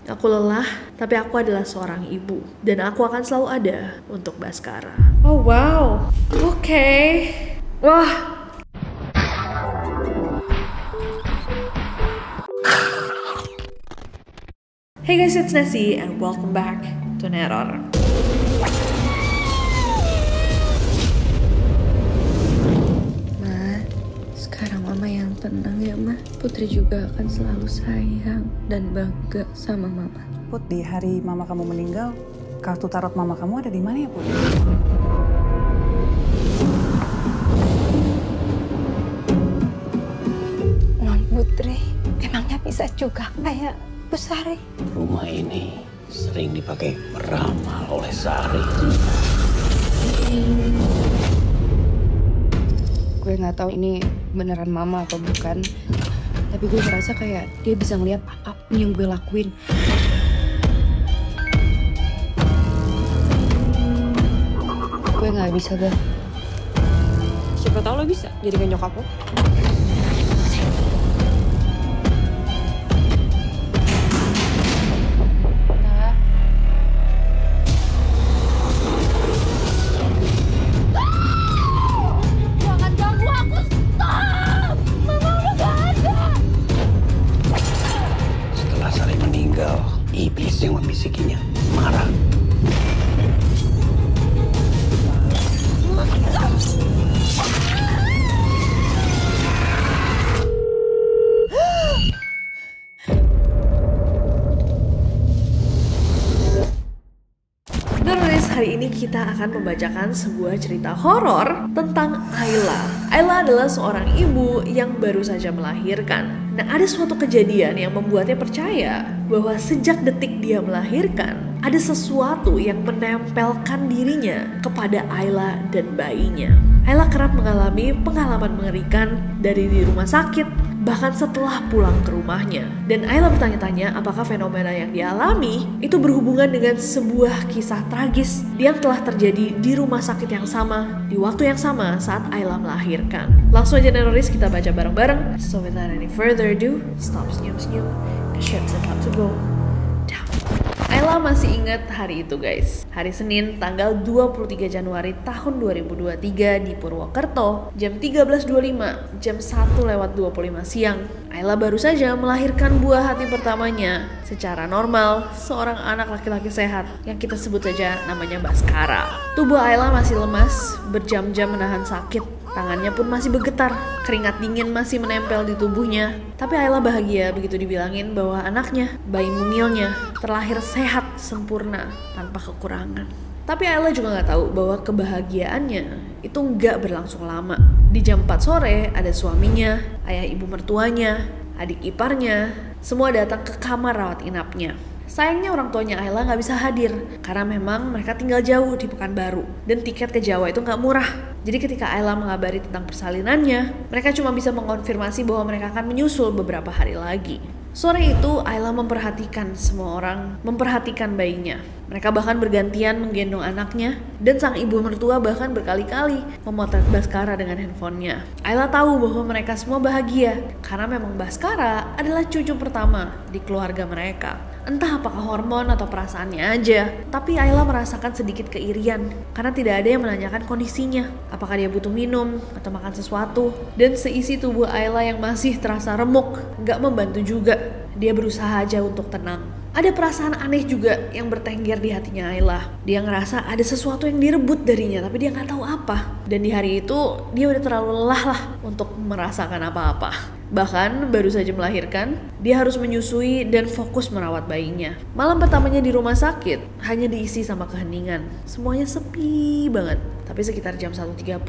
Aku lelah, tapi aku adalah seorang ibu. Dan aku akan selalu ada untuk Baskara. Oh wow, oke. Wah. Hey guys, it's Nessie and welcome back to Neror. Sekarang mama yang tenang ya ma. Putri juga akan selalu sayang dan bangga sama mama. Put, di hari mama kamu meninggal, kartu tarot mama kamu ada di mana ya Put? Putri, emangnya bisa juga kayak Bu Sari? Rumah ini sering dipakai meramal oleh Sari. Gue nggak tahu ini beneran mama atau bukan, tapi gue ngerasa kayak dia bisa ngeliat apapun yang gue lakuin. Gue nggak bisa deh. Siapa tahu lo bisa jadi kayak nyokap lo. Iblis yang membisikinya marah. Hari ini kita akan membacakan sebuah cerita horor tentang Ayla. Ayla adalah seorang ibu yang baru saja melahirkan. Nah, ada suatu kejadian yang membuatnya percaya bahwa sejak detik dia melahirkan, ada sesuatu yang menempelkan dirinya kepada Ayla dan bayinya. Ayla kerap mengalami pengalaman mengerikan dari di rumah sakit, bahkan setelah pulang ke rumahnya. Dan Ayla bertanya-tanya apakah fenomena yang dialami itu berhubungan dengan sebuah kisah tragis yang telah terjadi di rumah sakit yang sama, di waktu yang sama saat Ayla melahirkan. Langsung aja Neroris, kita baca bareng-bareng. So without any further ado, stop senyum-senyum, the shit's about to go down. Ayla masih ingat hari itu guys. Hari Senin tanggal 23 Januari tahun 2023 di Purwokerto, jam 13.25, jam 1:25 siang. Ayla baru saja melahirkan buah hati pertamanya. Secara normal, seorang anak laki-laki sehat yang kita sebut saja namanya Baskara. Tubuh Ayla masih lemas, berjam-jam menahan sakit. Tangannya pun masih bergetar, keringat dingin masih menempel di tubuhnya. Tapi Ayla bahagia begitu dibilangin bahwa anaknya, bayi mungilnya, terlahir sehat, sempurna, tanpa kekurangan. Tapi Ayla juga gak tahu bahwa kebahagiaannya itu gak berlangsung lama. Di jam 4 sore ada suaminya, ayah ibu mertuanya, adik iparnya, semua datang ke kamar rawat inapnya. Sayangnya orang tuanya Ayla gak bisa hadir karena memang mereka tinggal jauh di Pekanbaru dan tiket ke Jawa itu gak murah. Jadi ketika Ayla mengabari tentang persalinannya, mereka cuma bisa mengonfirmasi bahwa mereka akan menyusul beberapa hari lagi. Sore itu Ayla memperhatikan semua orang, memperhatikan bayinya. Mereka bahkan bergantian menggendong anaknya dan sang ibu mertua bahkan berkali-kali memotret Baskara dengan handphonenya. Ayla tahu bahwa mereka semua bahagia karena memang Baskara adalah cucu pertama di keluarga mereka. Entah apakah hormon atau perasaannya aja, tapi Ayla merasakan sedikit keirian karena tidak ada yang menanyakan kondisinya. Apakah dia butuh minum atau makan sesuatu? Dan seisi tubuh Ayla yang masih terasa remuk gak membantu juga. Dia berusaha aja untuk tenang. Ada perasaan aneh juga yang bertengger di hatinya Ayla. Dia ngerasa ada sesuatu yang direbut darinya, tapi dia gak tahu apa. Dan di hari itu, dia udah terlalu lelah lah untuk merasakan apa-apa. Bahkan baru saja melahirkan, dia harus menyusui dan fokus merawat bayinya. Malam pertamanya di rumah sakit hanya diisi sama keheningan. Semuanya sepi banget. Tapi sekitar jam 1.30,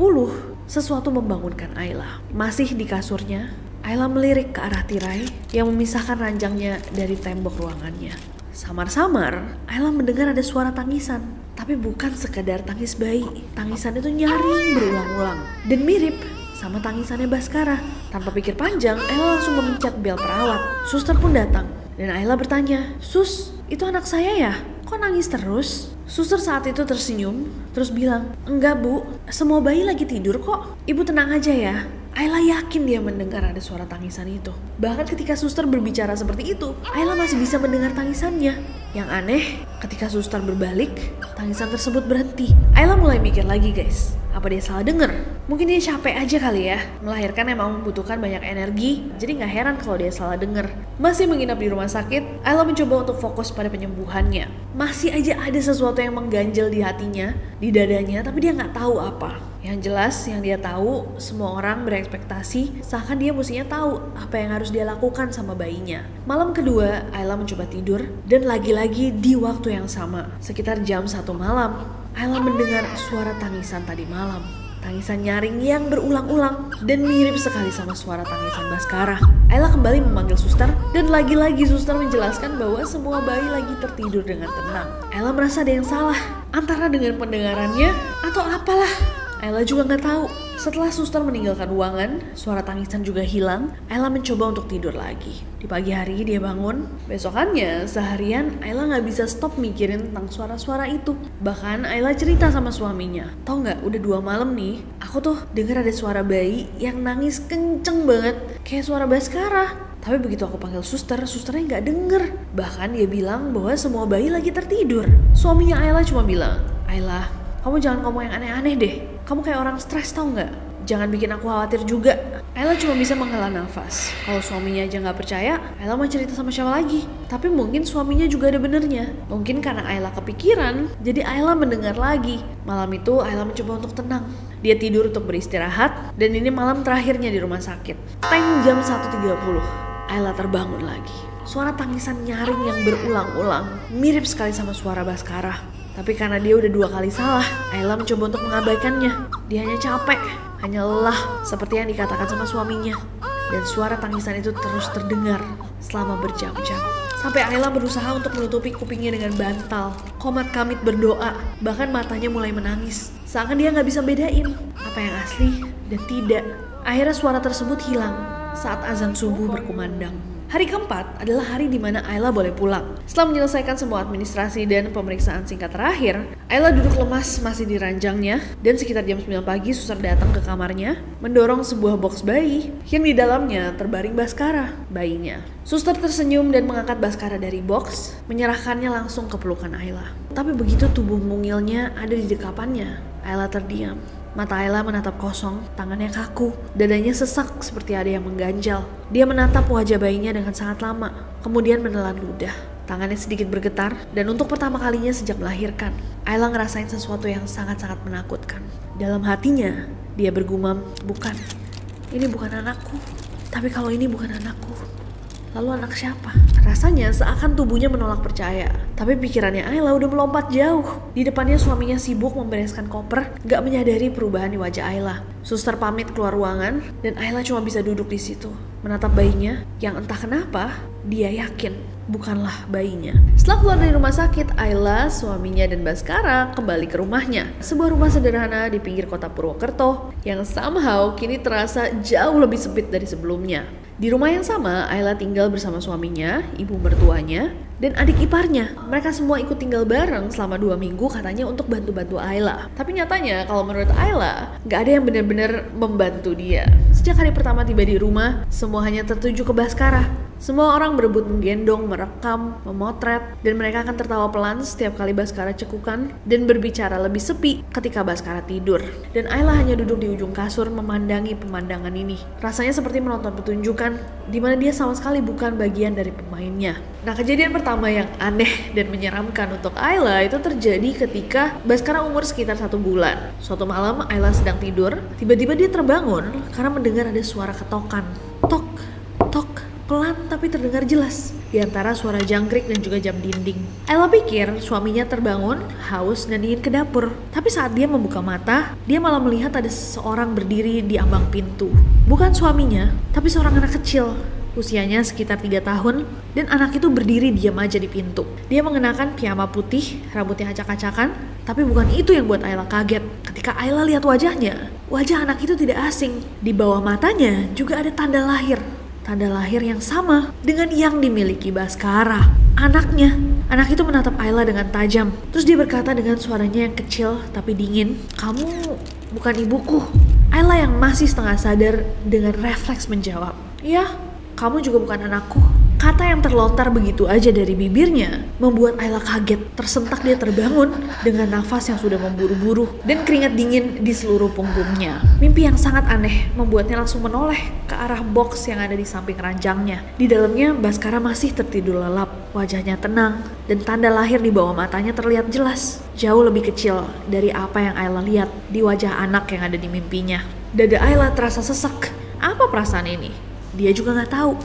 sesuatu membangunkan Ayla. Masih di kasurnya, Ayla melirik ke arah tirai yang memisahkan ranjangnya dari tembok ruangannya. Samar-samar, Ayla mendengar ada suara tangisan. Tapi bukan sekedar tangis bayi. Tangisan itu nyaring berulang-ulang dan mirip sama tangisannya Baskara. Tanpa pikir panjang, Ayla langsung memencet bel perawat. Suster pun datang dan Ayla bertanya, "Sus, itu anak saya ya? Kok nangis terus?" Suster saat itu tersenyum, terus bilang, "Enggak bu, semua bayi lagi tidur kok. Ibu tenang aja ya." Ayla yakin dia mendengar ada suara tangisan itu. Bahkan ketika suster berbicara seperti itu, Ayla masih bisa mendengar tangisannya. Yang aneh, ketika suster berbalik, tangisan tersebut berhenti. Ayla mulai mikir lagi guys, apa dia salah denger? Mungkin dia capek aja kali ya. Melahirkan emang membutuhkan banyak energi, jadi gak heran kalau dia salah denger. Masih menginap di rumah sakit, Ayla mencoba untuk fokus pada penyembuhannya. Masih aja ada sesuatu yang mengganjal di hatinya, di dadanya, tapi dia gak tahu apa. Yang jelas yang dia tahu, semua orang berekspektasi seakan dia mestinya tahu apa yang harus dia lakukan sama bayinya. Malam kedua, Ayla mencoba tidur dan lagi-lagi di waktu yang sama. Sekitar jam 1 malam, Ayla mendengar suara tangisan tadi malam. Tangisan nyaring yang berulang-ulang dan mirip sekali sama suara tangisan Baskara. Ayla kembali memanggil suster dan lagi-lagi suster menjelaskan bahwa semua bayi lagi tertidur dengan tenang. Ayla merasa ada yang salah, antara dengan pendengarannya atau apalah. Ayla juga nggak tahu. Setelah suster meninggalkan ruangan, suara tangisan juga hilang. Ayla mencoba untuk tidur lagi. Di pagi hari dia bangun. Besokannya seharian Ayla nggak bisa stop mikirin tentang suara-suara itu. Bahkan Ayla cerita sama suaminya. Tau nggak, udah 2 malam nih, aku tuh denger ada suara bayi yang nangis kenceng banget, kayak suara Baskara. Tapi begitu aku panggil suster, susternya nggak denger. Bahkan dia bilang bahwa semua bayi lagi tertidur. Suaminya Ayla cuma bilang, Ayla, kamu jangan ngomong yang aneh-aneh deh. Kamu kayak orang stres tau gak? Jangan bikin aku khawatir juga. Ayla cuma bisa menghela nafas. Kalau suaminya aja gak percaya, Ayla mau cerita sama siapa lagi? Tapi mungkin suaminya juga ada benernya. Mungkin karena Ayla kepikiran, jadi Ayla mendengar lagi. Malam itu Ayla mencoba untuk tenang. Dia tidur untuk beristirahat, dan ini malam terakhirnya di rumah sakit. Teng jam 1.30, Ayla terbangun lagi. Suara tangisan nyaring yang berulang-ulang, mirip sekali sama suara Baskara. Tapi karena dia udah 2 kali salah, Ayla mencoba untuk mengabaikannya. Dia hanya capek, hanya lelah, seperti yang dikatakan sama suaminya. Dan suara tangisan itu terus terdengar selama berjam-jam. Sampai Ayla berusaha untuk menutupi kupingnya dengan bantal. Qomat Kamit berdoa, bahkan matanya mulai menangis. Seakan dia gak bisa bedain apa yang asli dan tidak. Akhirnya suara tersebut hilang saat azan subuh berkumandang. Hari keempat adalah hari di mana Ayla boleh pulang. Setelah menyelesaikan semua administrasi dan pemeriksaan singkat terakhir, Ayla duduk lemas masih di ranjangnya dan sekitar jam 9 pagi suster datang ke kamarnya mendorong sebuah box bayi yang di dalamnya terbaring Baskara, bayinya. Suster tersenyum dan mengangkat Baskara dari box, menyerahkannya langsung ke pelukan Ayla. Tapi begitu tubuh mungilnya ada di dekapannya, Ayla terdiam. Mata Ayla menatap kosong, tangannya kaku, dadanya sesak seperti ada yang mengganjal. Dia menatap wajah bayinya dengan sangat lama, kemudian menelan ludah. Tangannya sedikit bergetar, dan untuk pertama kalinya sejak melahirkan, Ayla ngerasain sesuatu yang sangat-sangat menakutkan. Dalam hatinya, dia bergumam, bukan, ini bukan anakku. Tapi kalau ini bukan anakku, lalu anak siapa? Rasanya seakan tubuhnya menolak percaya. Tapi pikirannya Ayla udah melompat jauh. Di depannya suaminya sibuk membereskan koper, gak menyadari perubahan di wajah Ayla. Suster pamit keluar ruangan, dan Ayla cuma bisa duduk di situ, menatap bayinya yang entah kenapa dia yakin bukanlah bayinya. Setelah keluar dari rumah sakit, Ayla, suaminya, dan Baskara kembali ke rumahnya. Sebuah rumah sederhana di pinggir kota Purwokerto yang somehow kini terasa jauh lebih sempit dari sebelumnya. Di rumah yang sama, Ayla tinggal bersama suaminya, ibu mertuanya, dan adik iparnya. Mereka semua ikut tinggal bareng selama 2 minggu katanya untuk bantu-bantu Ayla. Tapi nyatanya kalau menurut Ayla, gak ada yang benar-benar membantu dia. Sejak hari pertama tiba di rumah, semua hanya tertuju ke Baskara. Semua orang berebut menggendong, merekam, memotret, dan mereka akan tertawa pelan setiap kali Baskara cekukan dan berbicara lebih sepi ketika Baskara tidur. Dan Ayla hanya duduk di ujung kasur memandangi pemandangan ini. Rasanya seperti menonton pertunjukan di mana dia sama sekali bukan bagian dari pemainnya. Nah, kejadian pertama yang aneh dan menyeramkan untuk Ayla itu terjadi ketika Baskara umur sekitar 1 bulan. Suatu malam Ayla sedang tidur, tiba-tiba dia terbangun karena mendengar ada suara ketokan. Tok, tok. Pelan tapi terdengar jelas di antara suara jangkrik dan juga jam dinding. Ayla pikir suaminya terbangun, haus dan ingin ke dapur. Tapi saat dia membuka mata, dia malah melihat ada seseorang berdiri di ambang pintu. Bukan suaminya, tapi seorang anak kecil. Usianya sekitar 3 tahun dan anak itu berdiri diam aja di pintu. Dia mengenakan piyama putih, rambutnya acak-acakan, tapi bukan itu yang buat Ayla kaget. Ketika Ayla lihat wajahnya, wajah anak itu tidak asing. Di bawah matanya juga ada tanda lahir. Tanda lahir yang sama dengan yang dimiliki Baskara, anaknya. Anak itu menatap Ayla dengan tajam. Terus dia berkata dengan suaranya yang kecil tapi dingin, "Kamu bukan ibuku." Ayla yang masih setengah sadar dengan refleks menjawab, "Ya, kamu juga bukan anakku." Kata yang terlontar begitu aja dari bibirnya membuat Ayla kaget. Tersentak dia terbangun dengan nafas yang sudah memburu-buru dan keringat dingin di seluruh punggungnya. Mimpi yang sangat aneh membuatnya langsung menoleh ke arah box yang ada di samping ranjangnya. Di dalamnya Baskara masih tertidur lelap, wajahnya tenang dan tanda lahir di bawah matanya terlihat jelas. Jauh lebih kecil dari apa yang Ayla lihat di wajah anak yang ada di mimpinya. Dada Ayla terasa sesek. Apa perasaan ini? Dia juga gak tahu.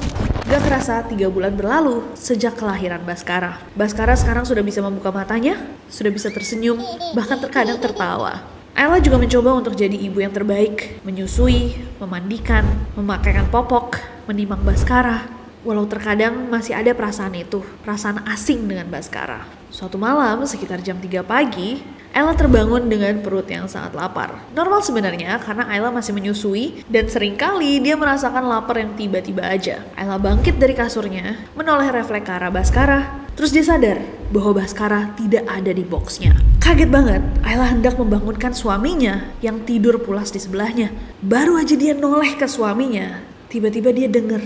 Gak kerasa 3 bulan berlalu sejak kelahiran Baskara. Baskara sekarang sudah bisa membuka matanya, sudah bisa tersenyum, bahkan terkadang tertawa. Ayla juga mencoba untuk jadi ibu yang terbaik, menyusui, memandikan, memakaikan popok, menimang Baskara. Walau terkadang masih ada perasaan itu, perasaan asing dengan Baskara. Suatu malam sekitar jam 3 pagi, Ayla terbangun dengan perut yang sangat lapar. Normal sebenarnya karena Ayla masih menyusui dan seringkali dia merasakan lapar yang tiba-tiba aja. Ayla bangkit dari kasurnya, menoleh refleks ke arah Baskara. Terus dia sadar bahwa Baskara tidak ada di boxnya. Kaget banget, Ayla hendak membangunkan suaminya yang tidur pulas di sebelahnya. Baru aja dia noleh ke suaminya, tiba-tiba dia dengar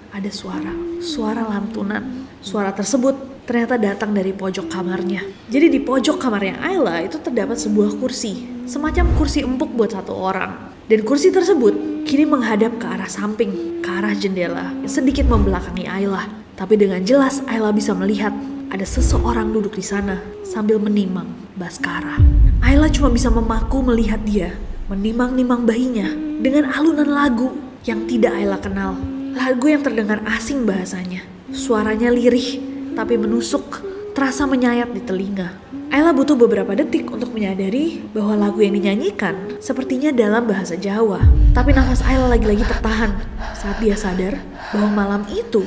ada suara lantunan. Suara tersebut ternyata datang dari pojok kamarnya. Jadi di pojok kamarnya Ayla itu terdapat sebuah kursi, semacam kursi empuk buat 1 orang. Dan kursi tersebut kini menghadap ke arah samping, ke arah jendela yang sedikit membelakangi Ayla. Tapi dengan jelas Ayla bisa melihat ada seseorang duduk di sana sambil menimang Baskara. Ayla cuma bisa memaku melihat dia menimang-nimang bayinya dengan alunan lagu yang tidak Ayla kenal. Lagu yang terdengar asing bahasanya. Suaranya lirih tapi menusuk, terasa menyayat di telinga. Ayla butuh beberapa detik untuk menyadari bahwa lagu yang dinyanyikan sepertinya dalam bahasa Jawa. Tapi nafas Ayla lagi-lagi tertahan saat dia sadar bahwa malam itu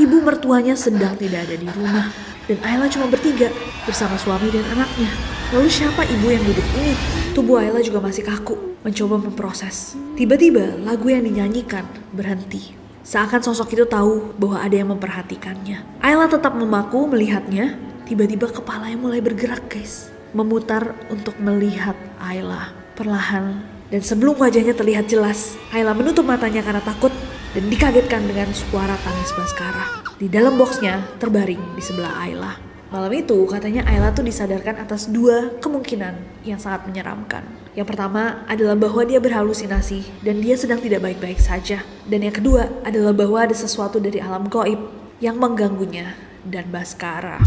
ibu mertuanya sedang tidak ada di rumah. Dan Ayla cuma bertiga bersama suami dan anaknya. Lalu siapa ibu yang duduk ini? Tubuh Ayla juga masih kaku, mencoba memproses. Tiba-tiba lagu yang dinyanyikan berhenti. Seakan sosok itu tahu bahwa ada yang memperhatikannya. Ayla tetap memaku melihatnya. Tiba-tiba kepalanya mulai bergerak guys. Memutar untuk melihat Ayla. Perlahan dan sebelum wajahnya terlihat jelas, Ayla menutup matanya karena takut dan dikagetkan dengan suara tangis Baskara. Di dalam boxnya terbaring di sebelah Ayla. Malam itu katanya Ayla tuh disadarkan atas 2 kemungkinan yang sangat menyeramkan. Yang pertama adalah bahwa dia berhalusinasi dan dia sedang tidak baik-baik saja. Dan yang kedua adalah bahwa ada sesuatu dari alam gaib yang mengganggunya dan Baskara.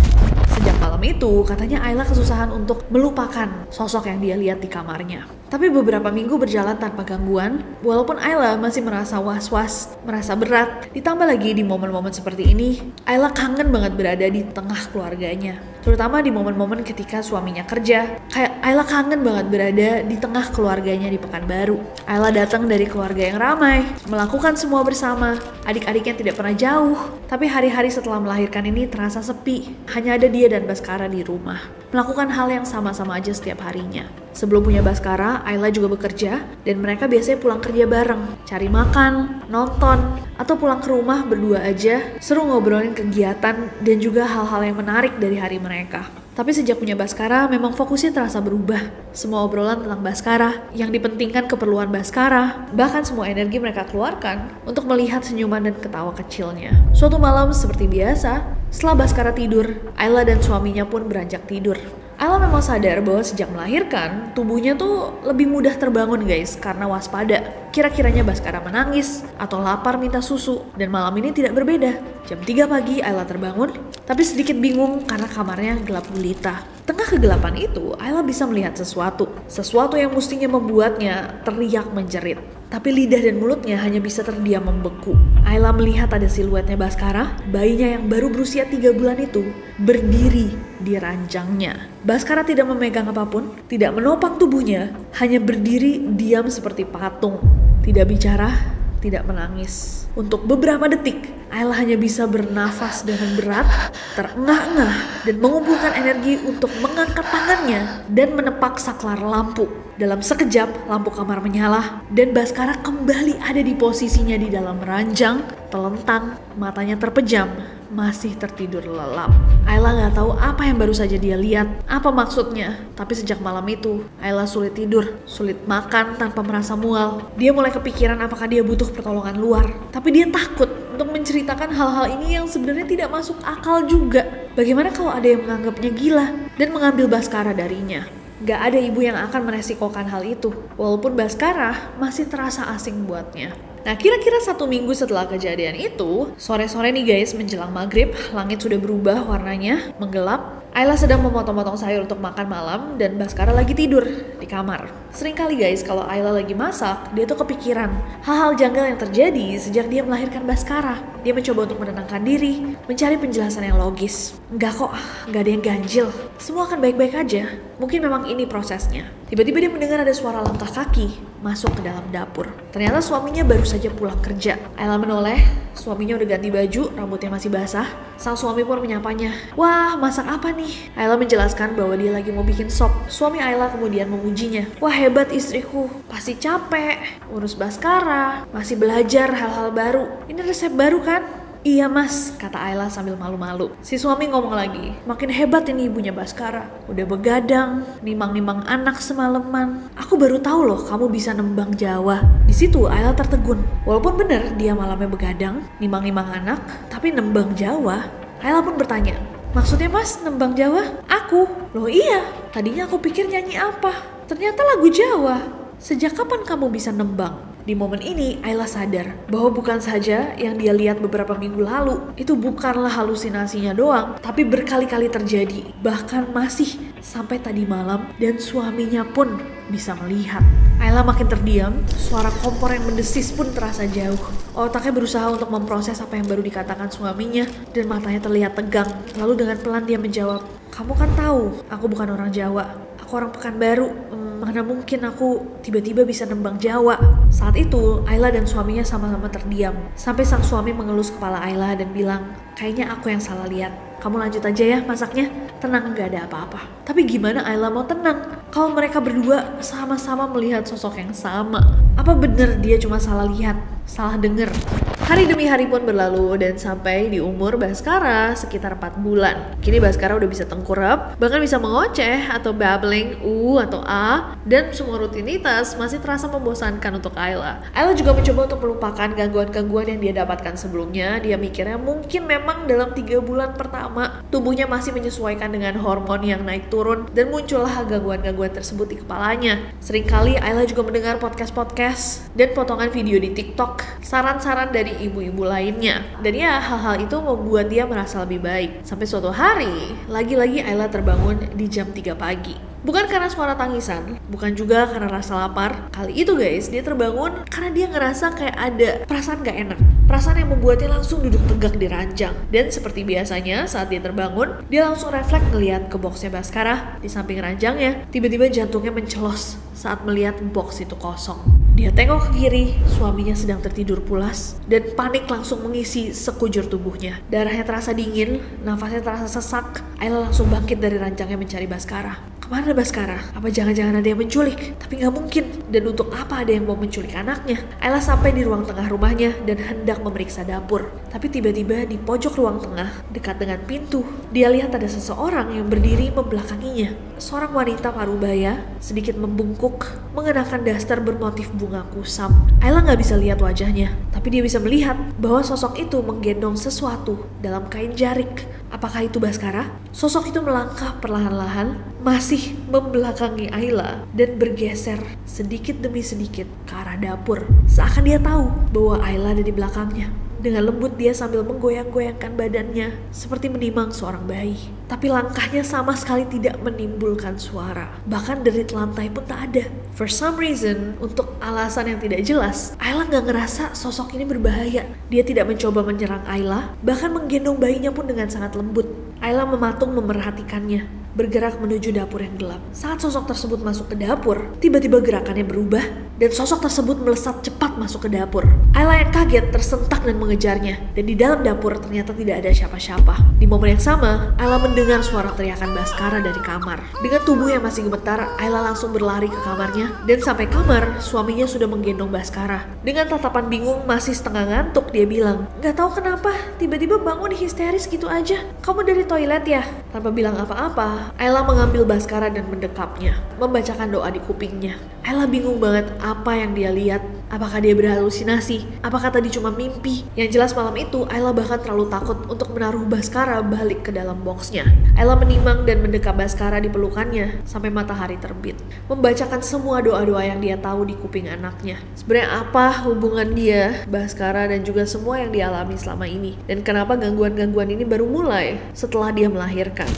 Sejak malam itu katanya Ayla kesusahan untuk melupakan sosok yang dia lihat di kamarnya. Tapi beberapa minggu berjalan tanpa gangguan, walaupun Ayla masih merasa was-was, merasa berat. Ditambah lagi di momen-momen seperti ini, Ayla kangen banget berada di tengah keluarganya. Terutama di momen-momen ketika suaminya kerja, kayak Ayla kangen banget berada di tengah keluarganya di Pekanbaru. Ayla datang dari keluarga yang ramai, melakukan semua bersama, adik-adiknya tidak pernah jauh. Tapi hari-hari setelah melahirkan ini terasa sepi, hanya ada dia dan Baskara di rumah. Melakukan hal yang sama-sama aja setiap harinya. Sebelum punya Baskara, Ayla juga bekerja dan mereka biasanya pulang kerja bareng. Cari makan, nonton, atau pulang ke rumah berdua aja, seru ngobrolin kegiatan dan juga hal-hal yang menarik dari hari mereka. Tapi sejak punya Baskara, memang fokusnya terasa berubah. Semua obrolan tentang Baskara, yang dipentingkan keperluan Baskara, bahkan semua energi mereka keluarkan untuk melihat senyuman dan ketawa kecilnya. Suatu malam seperti biasa, setelah Baskara tidur, Ayla dan suaminya pun beranjak tidur. Ayla memang sadar bahwa sejak melahirkan, tubuhnya tuh lebih mudah terbangun guys, karena waspada. Kira-kiranya Baskara menangis atau lapar minta susu, dan malam ini tidak berbeda. Jam 3 pagi Ayla terbangun, tapi sedikit bingung karena kamarnya gelap gulita. Tengah kegelapan itu, Ayla bisa melihat sesuatu yang mestinya membuatnya teriak menjerit. Tapi lidah dan mulutnya hanya bisa terdiam membeku. Ayla melihat ada siluetnya Baskara, bayinya yang baru berusia 3 bulan itu, berdiri di ranjangnya. Baskara tidak memegang apapun, tidak menopang tubuhnya, hanya berdiri diam seperti patung. Tidak bicara, tidak menangis. Untuk beberapa detik, Ayla hanya bisa bernafas dengan berat, terengah-engah, dan mengumpulkan energi untuk mengangkat tangannya dan menepak saklar lampu. Dalam sekejap, lampu kamar menyala, dan Baskara kembali ada di posisinya di dalam ranjang, telentang, matanya terpejam, masih tertidur lelap. Ayla nggak tahu apa yang baru saja dia lihat, apa maksudnya. Tapi sejak malam itu, Ayla sulit tidur, sulit makan tanpa merasa mual. Dia mulai kepikiran apakah dia butuh pertolongan luar. Tapi dia takut untuk menceritakan hal-hal ini yang sebenarnya tidak masuk akal juga. Bagaimana kalau ada yang menganggapnya gila dan mengambil Baskara darinya? Gak ada ibu yang akan meresikokan hal itu, walaupun Baskara masih terasa asing buatnya. Nah, kira-kira 1 minggu setelah kejadian itu, sore-sore nih guys, menjelang maghrib, langit sudah berubah warnanya, menggelap. Ayla sedang memotong-motong sayur untuk makan malam dan Baskara lagi tidur di kamar. Seringkali guys, kalau Ayla lagi masak, dia tuh kepikiran hal-hal janggal yang terjadi sejak dia melahirkan Baskara. Dia mencoba untuk menenangkan diri, mencari penjelasan yang logis. Enggak kok, enggak ada yang ganjil. Semua akan baik-baik aja. Mungkin memang ini prosesnya. Tiba-tiba dia mendengar ada suara langkah kaki masuk ke dalam dapur. Ternyata suaminya baru saja pulang kerja. Ayla menoleh, suaminya udah ganti baju, rambutnya masih basah. Sang suami pun menyapanya. Wah, masak apa nih? Ayla menjelaskan bahwa dia lagi mau bikin sop. Suami Ayla kemudian memujinya. Wah, hebat istriku, pasti capek, urus Baskara, masih belajar hal-hal baru. Ini resep baru kan? Iya mas, kata Ayla sambil malu-malu. Si suami ngomong lagi, makin hebat ini ibunya Baskara. Udah begadang, nimang-nimang anak semalaman. Aku baru tahu loh kamu bisa nembang Jawa. Di situ Ayla tertegun. Walaupun bener dia malamnya begadang, nimang-nimang anak, tapi nembang Jawa. Ayla pun bertanya, maksudnya mas nembang Jawa? Aku? Loh iya, tadinya aku pikir nyanyi apa. Ternyata lagu Jawa. Sejak kapan kamu bisa nembang? Di momen ini, Ayla sadar bahwa bukan saja yang dia lihat beberapa minggu lalu, itu bukanlah halusinasinya doang, tapi berkali-kali terjadi. Bahkan masih sampai tadi malam dan suaminya pun bisa melihat. Ayla makin terdiam, suara kompor yang mendesis pun terasa jauh. Otaknya berusaha untuk memproses apa yang baru dikatakan suaminya dan matanya terlihat tegang. Lalu dengan pelan dia menjawab, kamu kan tahu aku bukan orang Jawa, aku orang Pekanbaru. Mana mungkin aku tiba-tiba bisa nembang Jawa. Saat itu, Ayla dan suaminya sama-sama terdiam. Sampai sang suami mengelus kepala Ayla dan bilang, kayaknya aku yang salah lihat. Kamu lanjut aja ya masaknya, tenang gak ada apa-apa. Tapi gimana Ayla mau tenang kalau mereka berdua sama-sama melihat sosok yang sama? Apa bener dia cuma salah lihat, salah denger? Hari demi hari pun berlalu dan sampai di umur Baskara sekitar 4 bulan. Kini Baskara udah bisa tengkurap, bahkan bisa mengoceh atau babbling atau a, dan semua rutinitas masih terasa membosankan untuk Ayla. Ayla juga mencoba untuk melupakan gangguan-gangguan yang dia dapatkan sebelumnya. Dia mikirnya mungkin memang dalam 3 bulan pertama tubuhnya masih menyesuaikan dengan hormon yang naik turun dan muncullah gangguan-gangguan tersebut di kepalanya. Seringkali Ayla juga mendengar podcast-podcast dan potongan video di TikTok, saran-saran dari ibu-ibu lainnya. Dan ya, hal-hal itu membuat dia merasa lebih baik. Sampai suatu hari, lagi-lagi Ayla terbangun di jam 3 pagi. Bukan karena suara tangisan, bukan juga karena rasa lapar. Kali itu guys, dia terbangun karena dia ngerasa kayak ada perasaan gak enak. Perasaan yang membuatnya langsung duduk tegak di ranjang. Dan seperti biasanya saat dia terbangun, dia langsung refleks ngeliat ke boxnya Baskara di samping ranjangnya. Tiba-tiba jantungnya mencelos saat melihat box itu kosong. Dia tengok ke kiri, suaminya sedang tertidur pulas dan panik langsung mengisi sekujur tubuhnya. Darahnya terasa dingin, nafasnya terasa sesak. Ayla langsung bangkit dari ranjangnya mencari Baskara. Kemana Baskara? Apa jangan-jangan ada yang menculik? Tapi nggak mungkin. Dan untuk apa ada yang mau menculik anaknya? Ayla sampai di ruang tengah rumahnya dan hendak memeriksa dapur. Tapi tiba-tiba di pojok ruang tengah, dekat dengan pintu, dia lihat ada seseorang yang berdiri membelakanginya. Seorang wanita parubaya, sedikit membungkuk, mengenakan daster bermotif bunga kusam. Ayla nggak bisa lihat wajahnya, tapi dia bisa melihat bahwa sosok itu menggendong sesuatu dalam kain jarik. Apakah itu Baskara? Sosok itu melangkah perlahan-lahan, masih membelakangi Ayla dan bergeser sedikit demi sedikit ke arah dapur. Seakan dia tahu bahwa Ayla ada di belakangnya. Dengan lembut dia sambil menggoyang-goyangkan badannya seperti menimang seorang bayi. Tapi langkahnya sama sekali tidak menimbulkan suara. Bahkan derit lantai pun tak ada. For some reason, untuk alasan yang tidak jelas, Ayla gak ngerasa sosok ini berbahaya. Dia tidak mencoba menyerang Ayla, bahkan menggendong bayinya pun dengan sangat lembut. Ayla mematung memerhatikannya. bergerak menuju dapur yang gelap. Saat sosok tersebut masuk ke dapur, tiba-tiba gerakannya berubah dan sosok tersebut melesat cepat masuk ke dapur. Ayla yang kaget tersentak dan mengejarnya, dan di dalam dapur ternyata tidak ada siapa-siapa. Di momen yang sama, Ayla mendengar suara teriakan Baskara dari kamar. Dengan tubuh yang masih gemetar, Ayla langsung berlari ke kamarnya, dan sampai kamar, suaminya sudah menggendong Baskara. Dengan tatapan bingung masih setengah ngantuk, dia bilang, "Gak tahu kenapa, tiba-tiba bangun histeris gitu aja. Kamu dari toilet ya?" Tanpa bilang apa-apa, Ayla mengambil Baskara dan mendekapnya, membacakan doa di kupingnya. Ayla bingung banget apa yang dia lihat. Apakah dia berhalusinasi? Apakah tadi cuma mimpi? Yang jelas malam itu, Ayla bahkan terlalu takut untuk menaruh Baskara balik ke dalam boxnya. Ayla menimang dan mendekap Baskara di pelukannya sampai matahari terbit, membacakan semua doa-doa yang dia tahu di kuping anaknya. Sebenarnya apa hubungan dia, Baskara, dan juga semua yang dialami selama ini? Dan kenapa gangguan-gangguan ini baru mulai setelah dia melahirkan?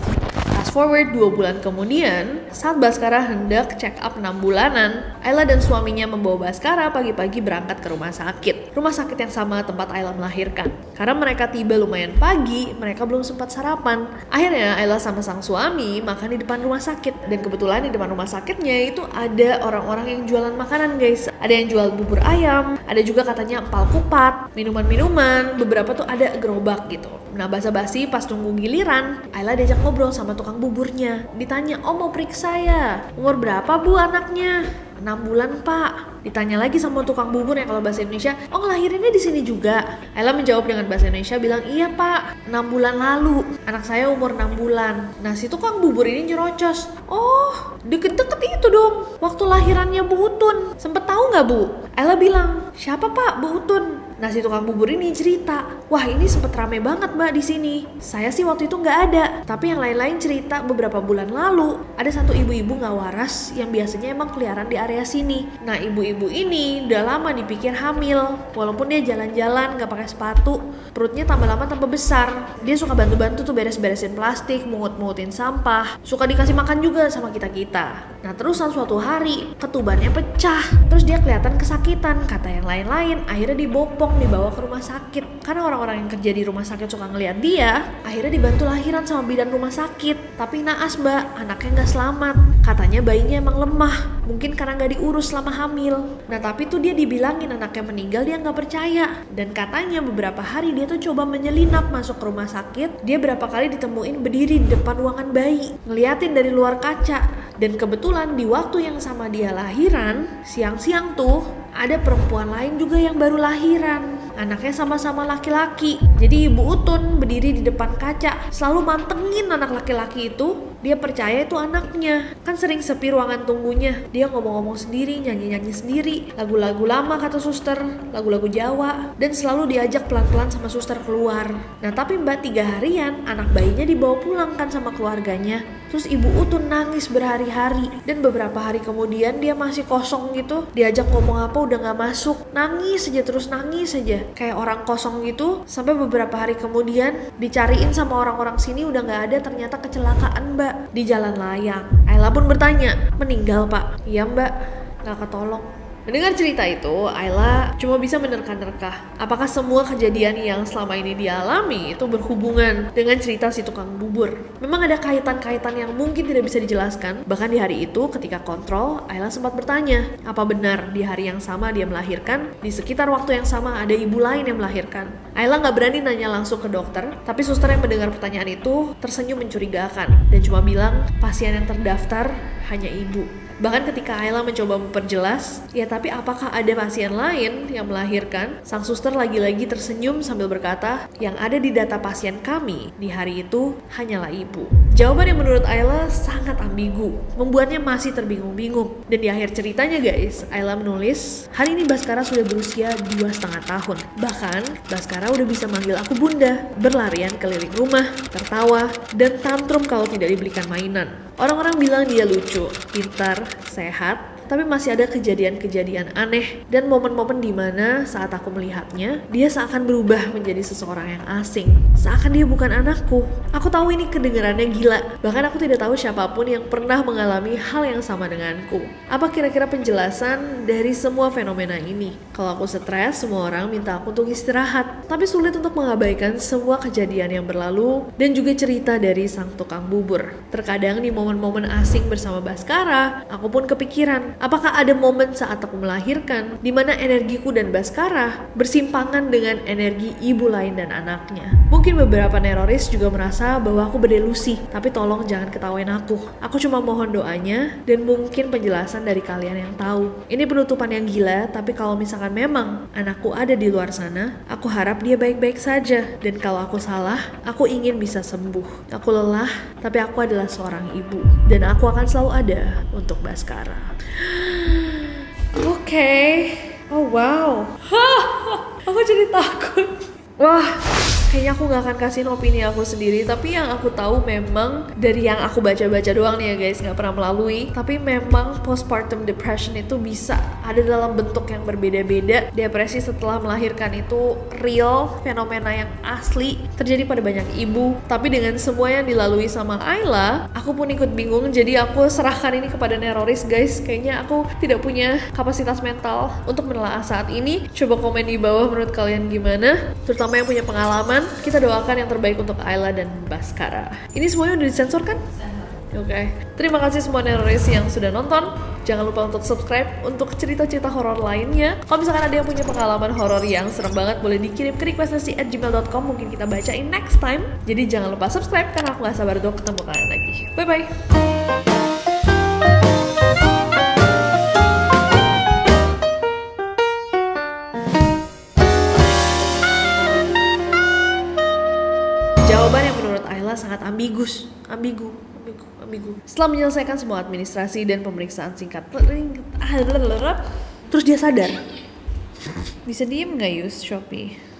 Fast forward 2 bulan kemudian, saat Baskara hendak check up 6 bulanan, Ayla dan suaminya membawa Baskara pagi-pagi berangkat ke rumah sakit. Rumah sakit yang sama tempat Ayla melahirkan. Karena mereka tiba lumayan pagi, mereka belum sempat sarapan. Akhirnya Ayla sama sang suami makan di depan rumah sakit. Dan kebetulan di depan rumah sakitnya itu ada orang-orang yang jualan makanan, guys. Ada yang jual bubur ayam, ada juga katanya empal kupat, minuman-minuman, beberapa tuh ada gerobak gitu. Nah, basa-basi pas tunggu giliran, Ayla diajak ngobrol sama tukang buburnya. Ditanya, "Oh, mau periksa ya? Umur berapa bu anaknya?" 6 bulan pak. Ditanya lagi sama tukang bubur yang kalau bahasa Indonesia, "Oh, ngelahirinnya di sini juga?" Ayla menjawab dengan bahasa Indonesia bilang, "Iya pak, 6 bulan lalu. Anak saya umur 6 bulan. Nah, si tukang bubur ini nyerocos, "Oh, deket-deket itu dong. Waktu lahirannya Bu Utun. Sempet tahu nggak bu?" Ayla bilang, "Siapa pak Bu Utun?" Nah, si tukang bubur ini cerita, "Wah, ini sempet rame banget mbak di sini. Saya sih waktu itu nggak ada, tapi yang lain-lain cerita beberapa bulan lalu ada satu ibu-ibu nggak waras yang biasanya emang keliaran di area sini. Nah, ibu-ibu ini udah lama dipikir hamil, walaupun dia jalan-jalan nggak pakai sepatu, perutnya tambah lama tambah besar. Dia suka bantu-bantu tuh beres-beresin plastik, mungut-mungutin sampah, suka dikasih makan juga sama kita-kita. Nah, terusan suatu hari ketubannya pecah, terus dia kelihatan kesakitan. Kata yang lain-lain, akhirnya dibopong, dibawa ke rumah sakit. Karena orang-orang yang kerja di rumah sakit suka ngeliat dia, akhirnya dibantu lahiran sama bidan rumah sakit. Tapi naas mbak, anaknya nggak selamat. Katanya bayinya emang lemah, mungkin karena nggak diurus selama hamil. Nah, tapi tuh dia dibilangin anaknya meninggal, dia nggak percaya. Dan katanya beberapa hari dia tuh coba menyelinap masuk ke rumah sakit. Dia berapa kali ditemuin berdiri di depan ruangan bayi, ngeliatin dari luar kaca. Dan kebetulan di waktu yang sama dia lahiran, siang-siang tuh ada perempuan lain juga yang baru lahiran. Anaknya sama-sama laki-laki. Jadi Ibu Utun berdiri di depan kaca, selalu mantengin anak laki-laki itu. Dia percaya itu anaknya. Kan sering sepi ruangan tunggunya. Dia ngomong-ngomong sendiri, nyanyi-nyanyi sendiri. Lagu-lagu lama kata suster, lagu-lagu Jawa. Dan selalu diajak pelan-pelan sama suster keluar. Nah, tapi mbak 3 harian, anak bayinya dibawa pulang kan sama keluarganya. Terus Ibu Utun nangis berhari-hari. Dan beberapa hari kemudian dia masih kosong gitu. Diajak ngomong apa udah gak masuk. Nangis aja, terus nangis aja. Kayak orang kosong gitu. Sampai beberapa hari kemudian dicariin sama orang-orang sini udah gak ada, ternyata kecelakaan mbak di jalan layang. Ayla pun bertanya, "Meninggal pak?" "Iya mbak, gak ketolong." Mendengar cerita itu, Ayla cuma bisa menerka-nerka. Apakah semua kejadian yang selama ini dialami itu berhubungan dengan cerita si tukang bubur? Memang ada kaitan-kaitan yang mungkin tidak bisa dijelaskan. Bahkan di hari itu ketika kontrol, Ayla sempat bertanya, apa benar di hari yang sama dia melahirkan, di sekitar waktu yang sama ada ibu lain yang melahirkan? Ayla nggak berani nanya langsung ke dokter, tapi suster yang mendengar pertanyaan itu tersenyum mencurigakan dan cuma bilang pasien yang terdaftar hanya ibu. Bahkan ketika Ayla mencoba memperjelas, ya tapi apakah ada pasien lain yang melahirkan? Sang suster lagi-lagi tersenyum sambil berkata, yang ada di data pasien kami di hari itu hanyalah ibu. Jawaban yang menurut Ayla sangat ambigu, membuatnya masih terbingung-bingung. Dan di akhir ceritanya guys, Ayla menulis, hari ini Baskara sudah berusia 2,5 tahun. Bahkan Baskara udah bisa manggil aku bunda, berlarian keliling rumah, tertawa, dan tantrum kalau tidak dibelikan mainan. Orang-orang bilang dia lucu, pintar, sehat, tapi masih ada kejadian-kejadian aneh dan momen-momen dimana saat aku melihatnya, dia seakan berubah menjadi seseorang yang asing. Seakan dia bukan anakku. Aku tahu ini kedengarannya gila, bahkan aku tidak tahu siapapun yang pernah mengalami hal yang sama denganku. Apa kira-kira penjelasan dari semua fenomena ini? Kalau aku stres, semua orang minta aku untuk istirahat, tapi sulit untuk mengabaikan semua kejadian yang berlalu dan juga cerita dari sang tukang bubur. Terkadang di momen-momen asing bersama Baskara, aku pun kepikiran, apakah ada momen saat aku melahirkan di mana energiku dan Baskara bersimpangan dengan energi ibu lain dan anaknya. Mungkin beberapa neroris juga merasa bahwa aku berdelusi, tapi tolong jangan ketawain aku. Aku cuma mohon doanya dan mungkin penjelasan dari kalian yang tahu. Ini penutupan yang gila, tapi kalau misalkan memang anakku ada di luar sana, aku harap dia baik-baik saja. Dan kalau aku salah, aku ingin bisa sembuh. Aku lelah, tapi aku adalah seorang ibu. Dan aku akan selalu ada untuk Baskara. Oke. Oh wow. Aku jadi takut. Wah, kayaknya aku gak akan kasihin opini aku sendiri. Tapi yang aku tahu memang dari yang aku baca-baca doang nih ya guys, gak pernah melalui. Tapi memang postpartum depression itu bisa ada dalam bentuk yang berbeda-beda. Depresi setelah melahirkan itu real, fenomena yang asli terjadi pada banyak ibu. Tapi dengan semua yang dilalui sama Ayla, aku pun ikut bingung. Jadi aku serahkan ini kepada neroris guys. Kayaknya aku tidak punya kapasitas mental untuk menelaah saat ini. Coba komen di bawah menurut kalian gimana, terutama yang punya pengalaman. Kita doakan yang terbaik untuk Ayla dan Baskara. Ini semuanya udah disensor kan? Oke. Terima kasih semua neroris yang sudah nonton. Jangan lupa untuk subscribe untuk cerita-cerita horor lainnya. Kalau misalkan ada yang punya pengalaman horor yang serem banget, boleh dikirim ke requestnasi@gmail.com. Mungkin kita bacain next time. Jadi jangan lupa subscribe karena aku gak sabar untuk ketemu kalian lagi. Bye-bye. Jawaban yang menurut Ayla sangat ambigu. Setelah menyelesaikan semua administrasi dan pemeriksaan singkat, terus dia sadar. Bisa diem nggak Shopee?